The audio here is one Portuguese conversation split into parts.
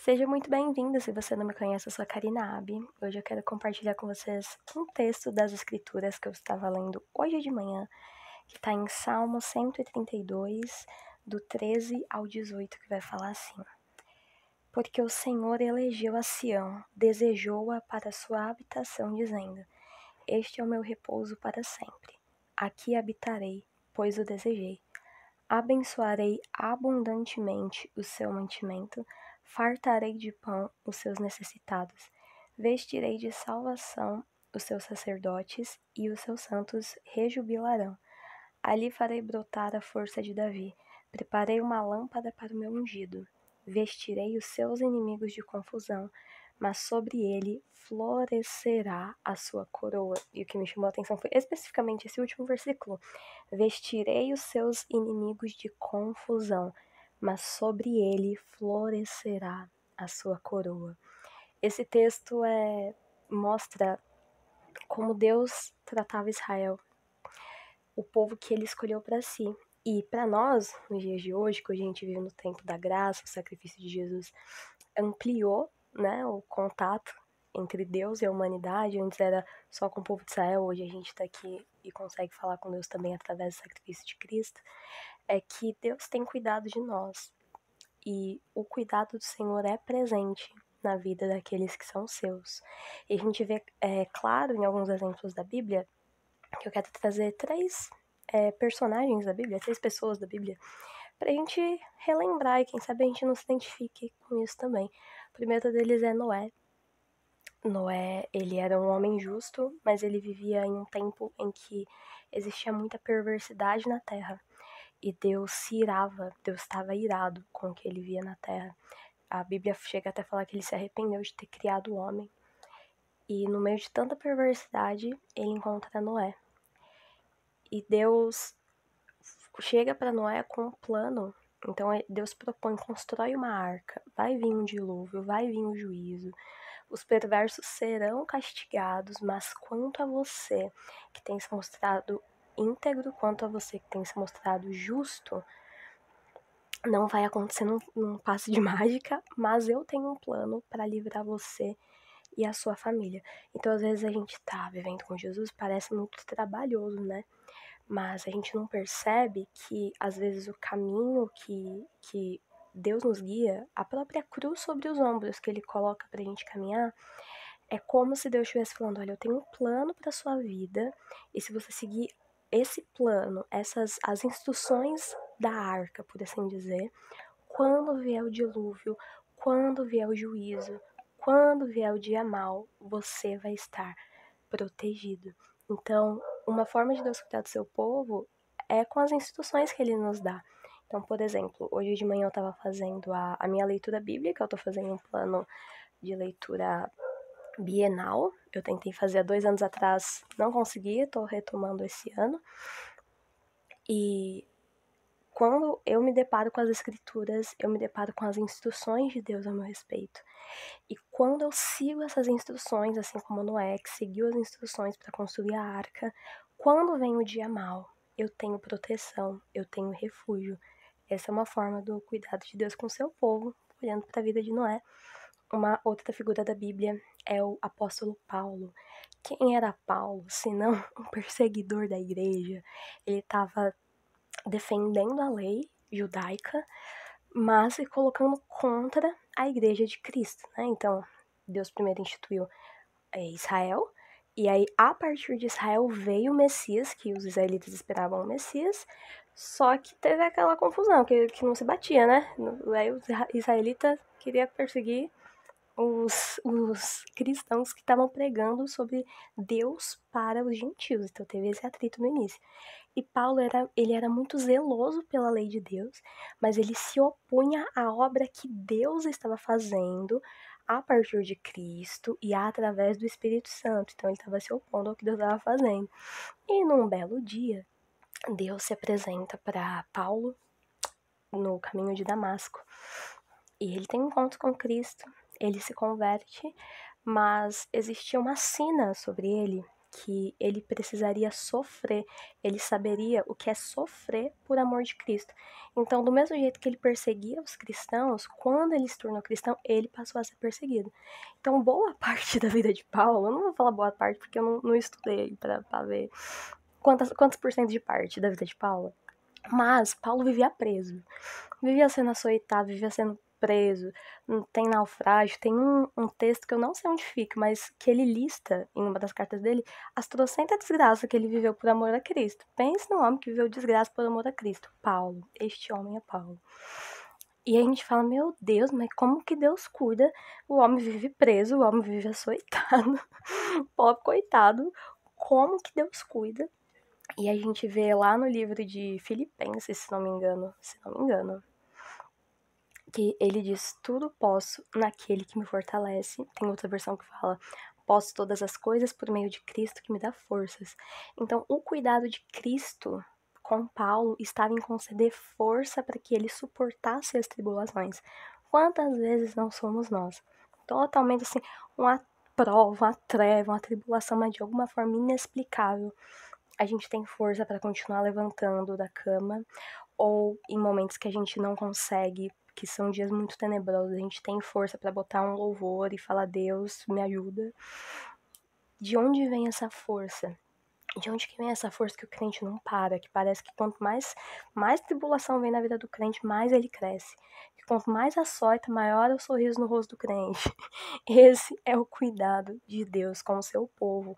Seja muito bem-vindo, se você não me conhece, eu sou a Karina Abi. Hoje eu quero compartilhar com vocês um texto das Escrituras que eu estava lendo hoje de manhã, que está em Salmo 132, do 13 ao 18, que vai falar assim: Porque o Senhor elegeu a Sião, desejou-a para sua habitação, dizendo: Este é o meu repouso para sempre. Aqui habitarei, pois o desejei. Abençoarei abundantemente o seu mantimento, fartarei de pão os seus necessitados, vestirei de salvação os seus sacerdotes, e os seus santos rejubilarão. Ali farei brotar a força de Davi, preparei uma lâmpada para o meu ungido, vestirei os seus inimigos de confusão, mas sobre ele florescerá a sua coroa. E o que me chamou a atenção foi especificamente esse último versículo. Vestirei os seus inimigos de confusão, mas sobre ele florescerá a sua coroa. Esse texto mostra como Deus tratava Israel, o povo que ele escolheu para si. E para nós, nos dias de hoje, que hoje a gente vive no tempo da graça, o sacrifício de Jesus ampliou, né, o contato entre Deus e a humanidade. Antes era só com o povo de Israel, hoje a gente está aqui e consegue falar com Deus também através do sacrifício de Cristo. É que Deus tem cuidado de nós, e o cuidado do Senhor é presente na vida daqueles que são seus. E a gente vê, claro, em alguns exemplos da Bíblia, que eu quero trazer três personagens da Bíblia, três pessoas da Bíblia, pra gente relembrar, e quem sabe a gente não se identifique com isso também. O primeiro deles é Noé. Noé, ele era um homem justo, mas ele vivia em um tempo em que existia muita perversidade na terra. E Deus se irava, Deus estava irado com o que ele via na terra. A Bíblia chega até a falar que ele se arrependeu de ter criado o homem. E no meio de tanta perversidade, ele encontra Noé. E Deus chega para Noé com um plano. Então Deus propõe, constrói uma arca, vai vir um dilúvio, vai vir um juízo, os perversos serão castigados, mas quanto a você que tem se mostrado íntegro, quanto a você que tem se mostrado justo, não vai acontecer num passe de mágica, mas eu tenho um plano para livrar você e a sua família. Então, às vezes a gente tá vivendo com Jesus, parece muito trabalhoso, né? Mas a gente não percebe que, às vezes, o caminho que Deus nos guia, a própria cruz sobre os ombros que Ele coloca pra gente caminhar, é como se Deus estivesse falando: olha, eu tenho um plano pra sua vida, e se você seguir esse plano, as instruções da arca, por assim dizer, quando vier o dilúvio, quando vier o juízo, quando vier o dia mau, você vai estar protegido. Então, uma forma de Deus cuidar do seu povo é com as instruções que Ele nos dá. Então, por exemplo, hoje de manhã eu estava fazendo a minha leitura bíblica, eu estou fazendo um plano de leitura bienal. Eu tentei fazer há 2 anos atrás, não consegui, estou retomando esse ano. E quando eu me deparo com as escrituras, eu me deparo com as instruções de Deus a meu respeito. E quando eu sigo essas instruções, assim como Noé, que seguiu as instruções para construir a arca, quando vem o dia mau, eu tenho proteção, eu tenho refúgio. Essa é uma forma do cuidado de Deus com o seu povo, olhando para a vida de Noé. Uma outra figura da Bíblia é o apóstolo Paulo. Quem era Paulo, se não um perseguidor da igreja? Ele estava defendendo a lei judaica, mas se colocando contra a igreja de Cristo, né? Então, Deus primeiro instituiu Israel, e aí a partir de Israel veio o Messias, que os israelitas esperavam o Messias, só que teve aquela confusão, que não se batia, né? Aí os israelitas queriam perseguir os cristãos que estavam pregando sobre Deus para os gentios, então teve esse atrito no início. E Paulo ele era muito zeloso pela lei de Deus, mas ele se opunha à obra que Deus estava fazendo a partir de Cristo e através do Espírito Santo. Então ele estava se opondo ao que Deus estava fazendo. E num belo dia, Deus se apresenta para Paulo no caminho de Damasco. E ele tem um encontro com Cristo, ele se converte, mas existia uma sina sobre ele que ele precisaria sofrer, ele saberia o que é sofrer por amor de Cristo. Então, do mesmo jeito que ele perseguia os cristãos, quando ele se tornou cristão, ele passou a ser perseguido. Então, boa parte da vida de Paulo, eu não vou falar boa parte porque eu não estudei pra ver quantos por cento de parte da vida de Paulo, mas Paulo vivia preso, vivia sendo açoitado, vivia sendo preso, tem naufrágio, tem um texto que eu não sei onde fica, mas que ele lista em uma das cartas dele as trocentas desgraças que ele viveu por amor a Cristo. Pense num homem que viveu desgraça por amor a Cristo. Paulo, este homem é Paulo. E a gente fala, meu Deus, mas como que Deus cuida? O homem vive preso, o homem vive açoitado, pobre coitado, como que Deus cuida? E a gente vê lá no livro de Filipenses, se não me engano, que ele diz, tudo posso naquele que me fortalece. Tem outra versão que fala, posso todas as coisas por meio de Cristo que me dá forças. Então, o cuidado de Cristo com Paulo estava em conceder força para que ele suportasse as tribulações. Quantas vezes não somos nós? Totalmente assim, uma prova, uma treva, uma tribulação, mas de alguma forma inexplicável. A gente tem força para continuar levantando da cama, ou em momentos que a gente não consegue, que são dias muito tenebrosos, a gente tem força para botar um louvor e falar, Deus, me ajuda. De onde vem essa força? De onde que vem essa força que o crente não para? Que parece que quanto mais tribulação vem na vida do crente, mais ele cresce. Que quanto mais açoita, maior é o sorriso no rosto do crente. Esse é o cuidado de Deus com o seu povo.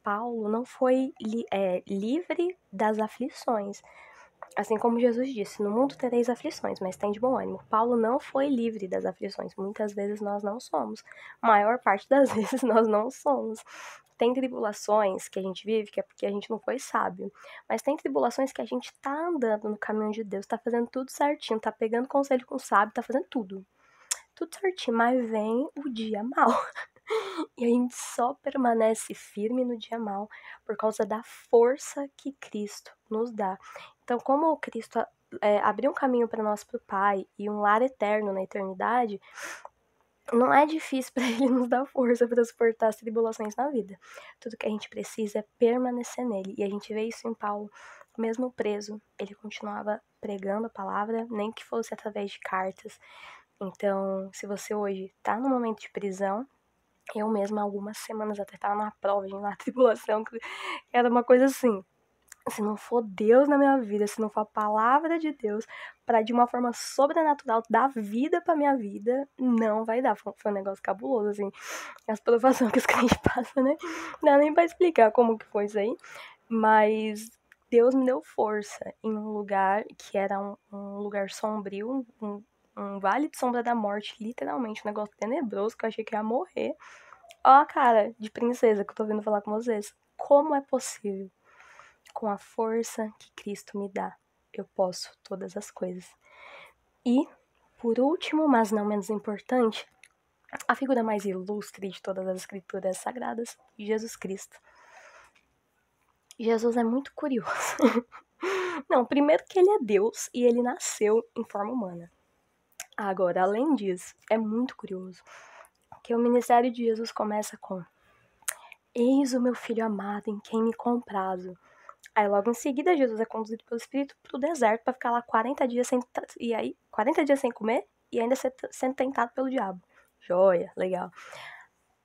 Paulo não foi livre das aflições. Assim como Jesus disse, no mundo tereis aflições, mas tem de bom ânimo. Paulo não foi livre das aflições. Muitas vezes nós não somos. A maior parte das vezes nós não somos. Tem tribulações que a gente vive que é porque a gente não foi sábio. Mas tem tribulações que a gente tá andando no caminho de Deus, tá fazendo tudo certinho, tá pegando conselho com o sábio, tá fazendo tudo. Tudo certinho, mas vem o dia mal. E a gente só permanece firme no dia mal por causa da força que Cristo nos dá. Então, como Cristo abriu um caminho para nós, para o Pai, e um lar eterno na eternidade, não é difícil para Ele nos dar força para suportar as tribulações na vida. Tudo que a gente precisa é permanecer nele. E a gente vê isso em Paulo. Mesmo preso, ele continuava pregando a palavra, nem que fosse através de cartas. Então, se você hoje está no momento de prisão, eu mesma, algumas semanas até estava numa prova, numa tribulação, que era uma coisa assim, se não for Deus na minha vida, se não for a palavra de Deus, para de uma forma sobrenatural dar vida pra minha vida, não vai dar. Foi um negócio cabuloso, assim, as provações que os crentes passam, né? Não dá nem pra explicar como que foi isso aí, mas Deus me deu força em um lugar que era um lugar sombrio, um vale de sombra da morte, literalmente, um negócio tenebroso, que eu achei que ia morrer. Ó a cara de princesa que eu tô vindo falar com vocês. Como é possível? Com a força que Cristo me dá, eu posso todas as coisas. E, por último, mas não menos importante, a figura mais ilustre de todas as escrituras sagradas, Jesus Cristo. Jesus é muito curioso. Não, primeiro que ele é Deus e ele nasceu em forma humana. Agora, além disso, é muito curioso que o ministério de Jesus começa com: eis o meu filho amado em quem me comprazo. Aí logo em seguida Jesus é conduzido pelo Espírito pro deserto para ficar lá 40 dias sem 40 dias sem comer e ainda sendo tentado pelo diabo. Joia, legal.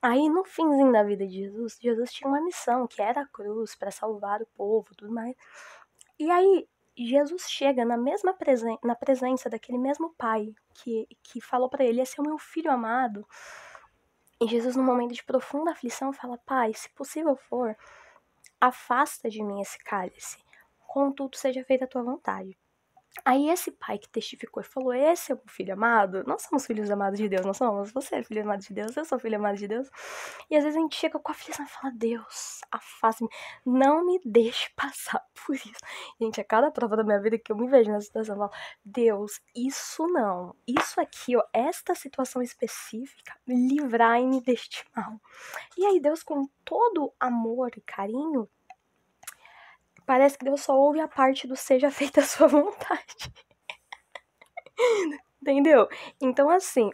Aí no finzinho da vida de Jesus tinha uma missão, que era a cruz para salvar o povo, tudo mais. E aí Jesus chega na presença daquele mesmo pai que falou para ele: esse é o meu filho amado. E Jesus, num momento de profunda aflição, fala: pai, se possível for, afasta de mim esse cálice, contudo seja feita a tua vontade. Aí esse pai que testificou e falou: esse é o meu filho amado. Nós somos filhos amados de Deus, não somos? Você é filho amado de Deus, eu sou filho amado de Deus. E às vezes a gente chega com a aflição e fala: Deus, afaste-me, não me deixe passar por isso. Gente, a cada prova da minha vida que eu me vejo nessa situação, eu falo: Deus, isso não, isso aqui, ó, esta situação específica, livrai-me deste mal. E aí Deus, com todo amor e carinho, parece que Deus só ouve a parte do seja feita a sua vontade. Entendeu? Então, assim,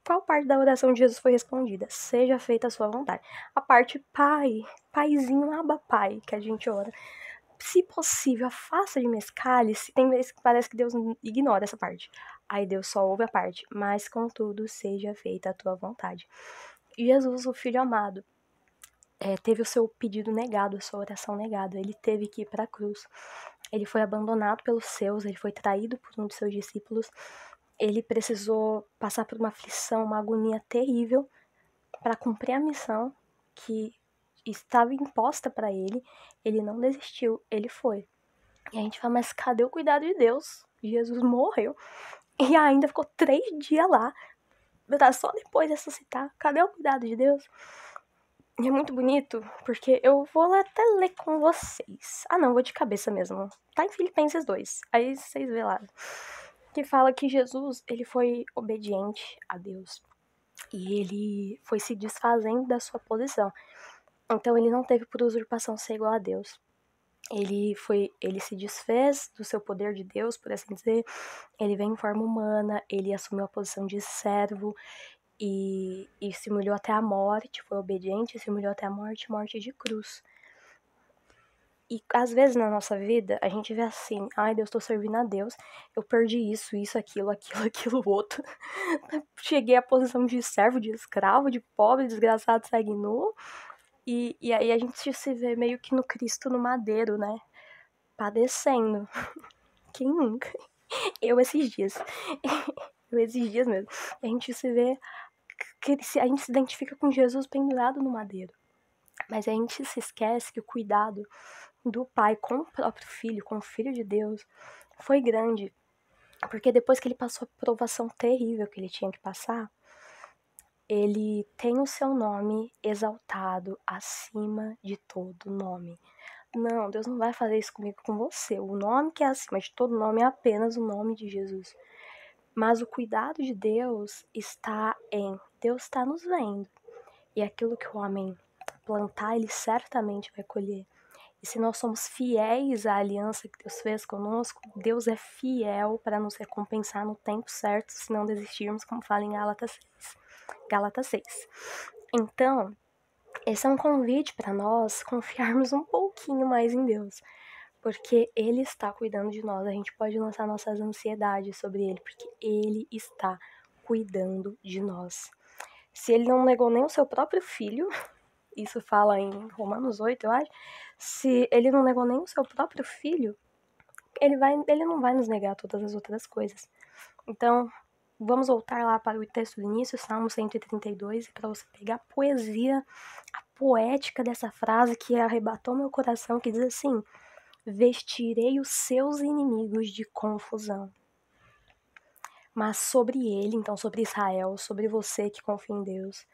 qual parte da oração de Jesus foi respondida? Seja feita a sua vontade. A parte pai, paizinho, aba pai, que a gente ora. Se possível, afasta de mim esse cálice. Tem vezes que parece que Deus ignora essa parte. Aí Deus só ouve a parte. Mas, contudo, seja feita a tua vontade. Jesus, o Filho amado, teve o seu pedido negado, a sua oração negada. Ele teve que ir para a cruz. Ele foi abandonado pelos seus, ele foi traído por um de seus discípulos. Ele precisou passar por uma aflição, uma agonia terrível para cumprir a missão que estava imposta para ele. Ele não desistiu, ele foi. E a gente fala, mas cadê o cuidado de Deus? Jesus morreu e ainda ficou 3 dias lá. Só depois de ressuscitar. Cadê o cuidado de Deus? E é muito bonito, porque eu vou até ler com vocês. Ah, não, vou de cabeça mesmo. Tá em Filipenses 2. Aí vocês vê lá. Que fala que Jesus, ele foi obediente a Deus. E ele foi se desfazendo da sua posição. Então ele não teve por usurpação ser igual a Deus. Ele se desfez do seu poder de Deus, por assim dizer. Ele veio em forma humana, ele assumiu a posição de servo e se humilhou até a morte, foi obediente, se humilhou até a morte de cruz. E às vezes na nossa vida, a gente vê assim, ai Deus, tô servindo a Deus, eu perdi isso, aquilo, outro. Cheguei à posição de servo, de escravo, de pobre, desgraçado, segue nu. E aí a gente se vê meio que no Cristo no madeiro, né? Padecendo. Quem nunca? Eu esses dias. Eu esses dias mesmo. A gente se vê, a gente se identifica com Jesus pendurado no madeiro. Mas a gente se esquece que o cuidado do Pai com o próprio Filho, com o Filho de Deus, foi grande. Porque depois que ele passou a provação terrível que ele tinha que passar, ele tem o seu nome exaltado acima de todo nome. Não, Deus não vai fazer isso comigo, com você. O nome que é acima de todo nome é apenas o nome de Jesus. Mas o cuidado de Deus está em... Deus está nos vendo. E aquilo que o homem plantar, ele certamente vai colher. E se nós somos fiéis à aliança que Deus fez conosco, Deus é fiel para nos recompensar no tempo certo, se não desistirmos, como fala em Gálatas 6. Então, esse é um convite para nós confiarmos um pouquinho mais em Deus, porque Ele está cuidando de nós. A gente pode lançar nossas ansiedades sobre Ele, porque Ele está cuidando de nós. Se Ele não negou nem o seu próprio filho, isso fala em Romanos 8, eu acho, se Ele não negou nem o seu próprio filho, Ele não vai nos negar todas as outras coisas. Então, vamos voltar lá para o texto do início, Salmo 132, para você pegar a poesia, a poética dessa frase que arrebatou meu coração, que diz assim: vestirei os seus inimigos de confusão. Mas sobre ele, então sobre Israel, sobre você que confia em Deus,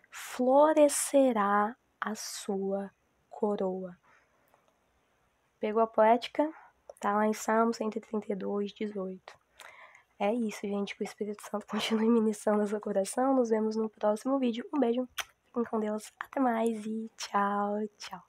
florescerá a sua coroa. Pegou a poética? Tá lá em Salmo 132, 18. É isso, gente. Que o Espírito Santo continue ministrando no seu coração. Nos vemos no próximo vídeo. Um beijo. Fiquem com Deus. Até mais e tchau, tchau.